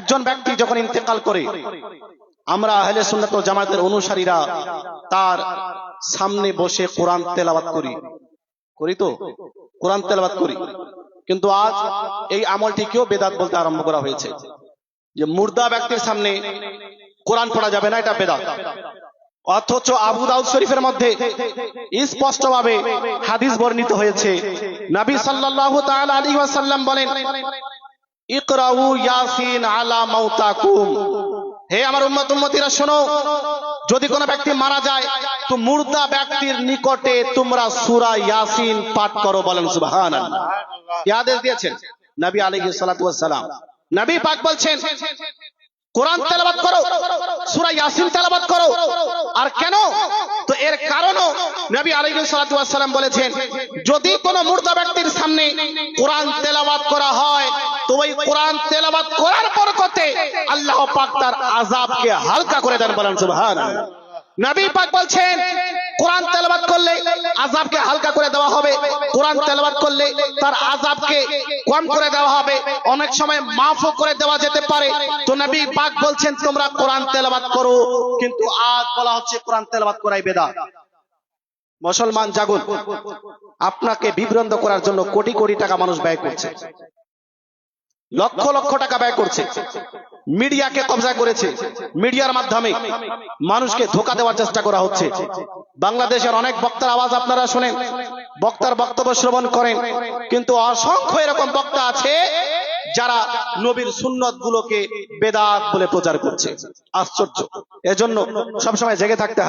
একজন ব্যক্তি যখন ইন্তেকাল করে আমরা আহলে সুন্নাত ওয়াল জামাতের অনুসারীরা তার সামনে বসে কোরআন তেলাওয়াত করি তো কোরআন তেলাওয়াত করি। কিন্তু আজ এই আমলটিকেও বেদাত বলতে আরম্ভ করা হয়েছে যে মুর্দা ব্যক্তির সামনে কোরআন পড়া যাবে না, এটা বেদাত। অথচ আবু দাউদ শরীফের মধ্যে স্পষ্টভাবে হাদিস বর্ণিত হয়েছে, নবী সাল্লাল্লাহু তাআলা আলাইহি ওয়াসাল্লাম বলেন, ইকরাউ ইয়াসিন আলা মাউতাকুম। হে আমার উম্মতীরা শোনো, যদি কোনো ব্যক্তি মারা যায় তো মুর্দা ব্যক্তির নিকটে তোমরা সূরা ইয়াসিন পাঠ করো। বলেন সুবহানাল্লাহ। কি আদেশ দিয়েছেন নবী আলাইহিস সালাতু ওয়াস সালাম। নবী পাক বলছেন কোরআন তেলাওয়াত করো, সূরা ইয়াসিন তেলাওয়াত করো। আর কেন? তো এর কারণও নবী আলাইহিস সালাতু ওয়াস সালাম বলেছেন, যদি কোনো মুর্দা ব্যক্তির সামনে কোরআন তেলাওয়াত করা হয় তো ওই কোরআন তেলাওয়াত করার বরকতে আল্লাহ পাক তার আযাবকে হালকা করে দেন। বলেন সুবহানাল্লাহ। নবী পাক বলছেন কোরআন তেলাওয়াত করলে আযাবকে হালকা করে দেওয়া হবে, কোরআন তেলাওয়াত করলে তার আযাবকে কম করে দেওয়া হবে, অনেক সময় মাফও করে দেওয়া যেতে পারে। তো নবী পাক বলছেন তোমরা কোরআন তেলাওয়াত করো, কিন্তু আজ বলা হচ্ছে কোরআন তেলাওয়াত করাই বেদাত। মুসলমান জাগুন, আপনাকে বিভ্রান্ত করার জন্য কোটি কোটি টাকা মানুষ ব্যয় করছে, লক্ষ লক্ষ টাকা ব্যয় করছে, মিডিয়াকে কবজা করেছে, মিডিয়ার মাধ্যমে মানুষকে ধোঁকা দেওয়ার চেষ্টা করা হচ্ছে। বাংলাদেশের অনেক বক্তার আওয়াজ আপনারা শুনেন, বক্তার বক্তব্য শ্রবণ করেন, কিন্তু অসংখ্য এরকম বক্তা আছে যারা নবীর সুন্নত গুলোকে বেদাত বলে প্রচার করছে। আশ্চর্য। এজন্য সবসময় জেগে থাকতে হবে।